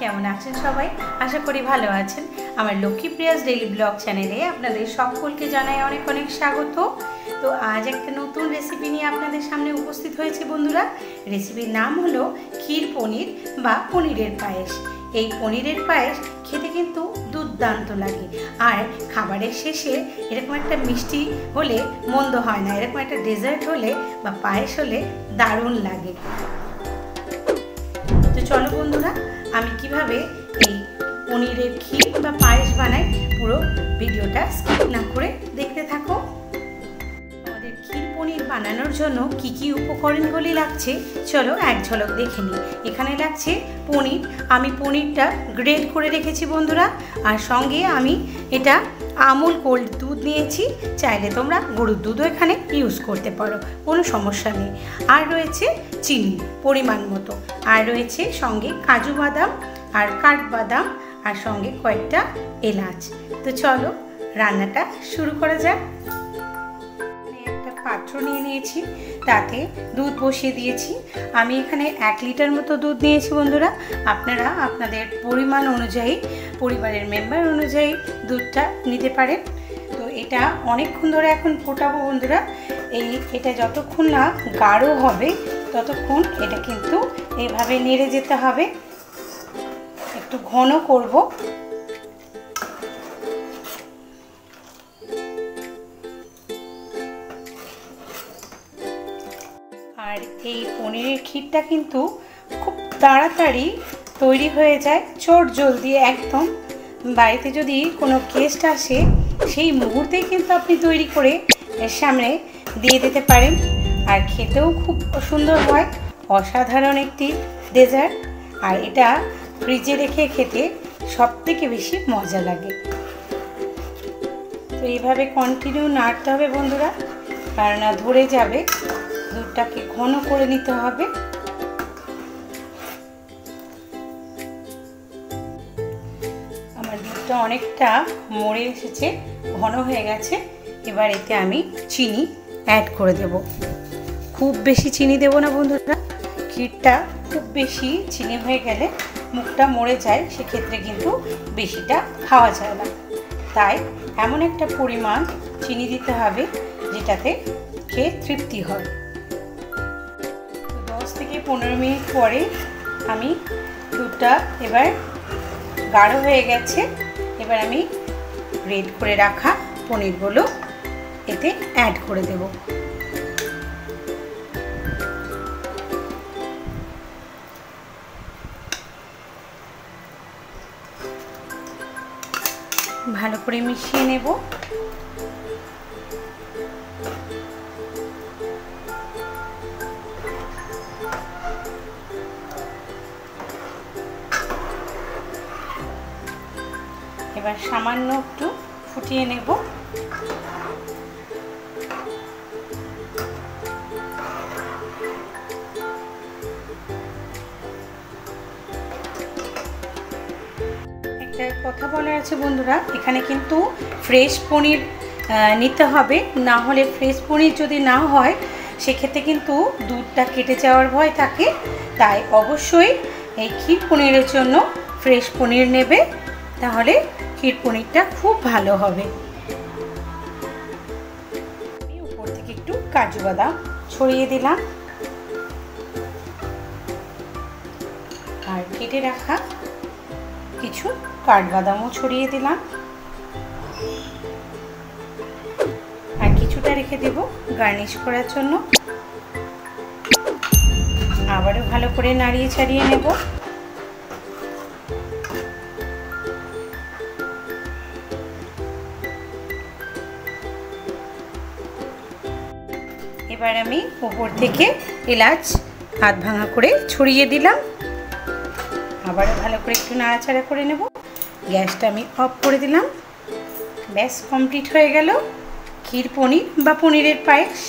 কেমন আছেন সবাই? আশা করি ভালো আছেন। আমার লক্ষ্মীপ্রিয়াস ডেইলি ব্লগ চ্যানেলে আপনাদের সকলকে জানাই অনেক অনেক স্বাগত। তো আজ একটা নতুন রেসিপি নিয়ে আপনাদের সামনে উপস্থিত হয়েছে বন্ধুরা। রেসিপির নাম হলো ক্ষীর পনির বা পনিরের পায়েস। এই পনিরের পায়েস খেতে কিন্তু দুর্দান্ত লাগে, আর খাবারের শেষে এরকম একটা মিষ্টি হলে মন্দ হয় না, এরকম একটা ডেজার্ট হলে বা পায়েস হলে দারুণ লাগে। তো চলো বন্ধুরা, আমি কিভাবে এই পনিরের ক্ষীর বা পায়েস বানাই পুরো ভিডিওটা স্কিপ না করে দেখতে থাকো। আমাদের ক্ষীর পনির বানানোর জন্য কি কি উপকরণগুলি লাগছে চলো এক ঝলক দেখে নিই। এখানে লাগছে পনির, আমি পনিরটা গ্রেড করে রেখেছি বন্ধুরা, আর সঙ্গে আমি এটা আমুল কোল্ড দুধ নিয়েছি, চাইলে তোমরা গরুর দুধও এখানে ইউজ করতে পারো, কোনো সমস্যা নেই। আর রয়েছে চিনি পরিমাণ মতো, আর রয়েছে সঙ্গে কাজু বাদাম আর কাঠবাদাম, আর সঙ্গে কয়েকটা এলাচ। তো চলো রান্নাটা শুরু করা যাক। একটা পাত্র নিয়ে নিয়েছি, তাতে দুধ বসিয়ে দিয়েছি। আমি এখানে 1 লিটার মতো দুধ নিয়েছি বন্ধুরা, আপনারা আপনাদের পরিমাণ অনুযায়ী পরিবারের মেম্বার অনুযায়ী দুধটা নিতে পারেন। তো এটা অনেকক্ষণ ধরে এখন ফোটাবো বন্ধুরা। এটা যতক্ষণ না গাঢ় হবে ততক্ষণ এটা কিন্তু এইভাবে নেড়ে যেতে হবে, একটু ঘন করব। আর এই পনিরের ক্ষীরটা কিন্তু খুব তাড়াতাড়ি তৈরি হয়ে যায়, চটজলদি একদম। বাড়িতে যদি কোনো গেস্ট আসে সেই মুহূর্তেই কিন্তু আপনি তৈরি করে এর সামনে দিয়ে দিতে পারেন, আর খেতেও খুব সুন্দর হয়, অসাধারণ একটি ডেজার্ট। আর এটা ফ্রিজে রেখে খেতে সবথেকে বেশি মজা লাগে। তো এইভাবে কন্টিনিউ নাড়তে হবে বন্ধুরা, কারণ ধরে যাবে। দুধটাকে ঘন করে নিতে হবে। আমার দুধটা অনেকটা মরে এসেছে, ঘন হয়ে গেছে। এবার এতে আমি চিনি অ্যাড করে দেব। খুব বেশি চিনি দেব না বন্ধুরা, ক্ষীরটা খুব বেশি চিনি হয়ে গেলে মুখটা মরে যায়, সেক্ষেত্রে কিন্তু বেশিটা খাওয়া যায় না। তাই এমন একটা পরিমাণ চিনি দিতে হবে যেটাতে খেয়ে তৃপ্তি হয়। 10 থেকে 15 মিনিট পরে আমি দুধটা এবার গাঢ় হয়ে গেছে। এবার আমি গ্রেট করে রাখা পনিরগুলো এতে অ্যাড করে দেব। ভালো করে মিশিয়ে নেব। এবার সামান্য একটু ফুটিয়ে নেব। একটা কথা বলার আছে বন্ধুরা, এখানে কিন্তু ফ্রেশ পনির নিতে হবে, না হলে ফ্রেশ পনির যদি না হয় সেক্ষেত্রে কিন্তু দুধটা কেটে যাওয়ার ভয় থাকে। তাই অবশ্যই এই ক্ষীর পনিরের জন্য ফ্রেশ পনির নেবে, তাহলে ক্ষীর পনিরটা খুব ভালো হবে। আমি উপর থেকে একটু কাজু বাদাম ছড়িয়ে দিলাম, আর কেটে রাখা কিছু কাঠবাদামও ছড়িয়ে দিলাম, আর কিছুটা রেখে দেব গার্নিশ করার জন্য। আবারও ভালো করে নাড়িয়ে ছাড়িয়ে নেব। এবার আমি উপর থেকে এলাচ হাত ভাঙা করে ছড়িয়ে দিলাম। আবারও ভালো করে একটু নাড়াচাড়া করে নেব। গ্যাসটা আমি অফ করে দিলাম। ব্যাস কমপ্লিট হয়ে গেল ক্ষীর পনির বা পনিরের পায়েস।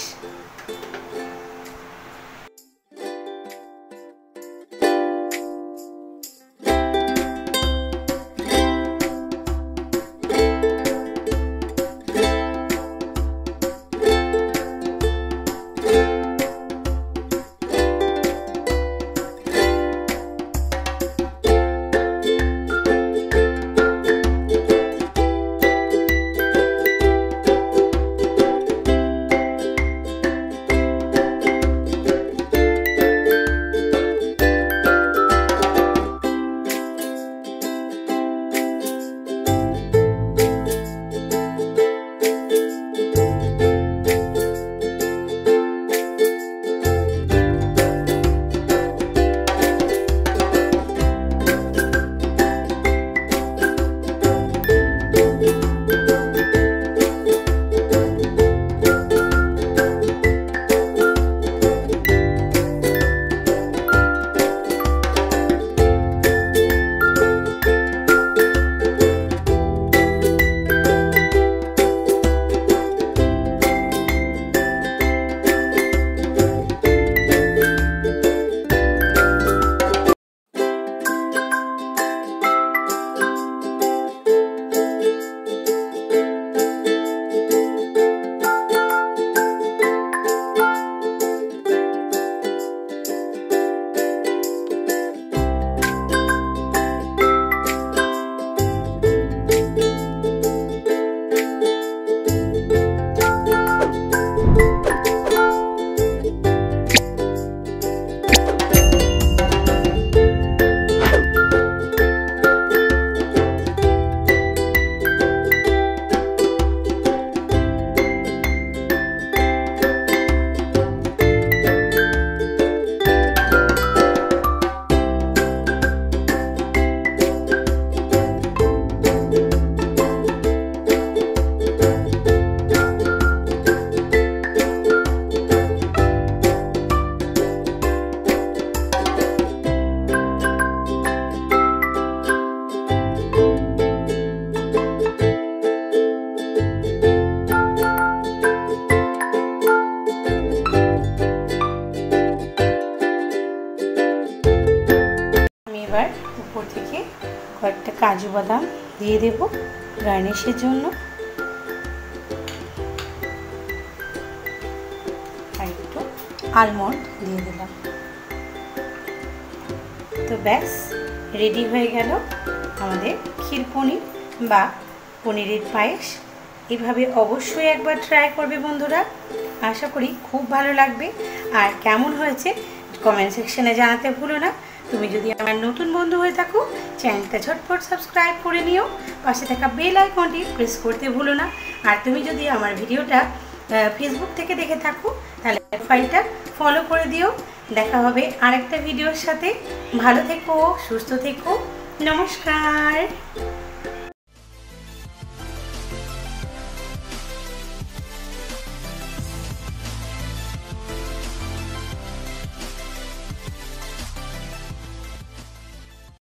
কাজু বাদাম দিয়ে দেব গার্নিশের জন্য, আর একটু আলমন্ড দিয়ে দিলাম। তো ব্যাস রেডি হয়ে গেল আমাদের ক্ষীর পনির বা পনিরের পায়েস। এভাবে অবশ্যই একবার ট্রাই করবে বন্ধুরা, আশা করি খুব ভালো লাগবে। আর কেমন হয়েছে কমেন্ট সেকশনে জানাতে ভুলো না। তুমি যদি আমার নতুন বন্ধু হয়ে থাকো চ্যানেলটা ঝটপট সাবস্ক্রাইব করে নিও, পাশে থাকা বেল আইকনটি প্রেস করতে ভুলো না। আর তুমি যদি আমার ভিডিওটা ফেসবুক থেকে দেখে থাকো তাহলে প্রোফাইলটা ফলো করে দিও। দেখা হবে আরেকটা ভিডিওর সাথে। ভালো থেকো, সুস্থ থেকো, নমস্কার।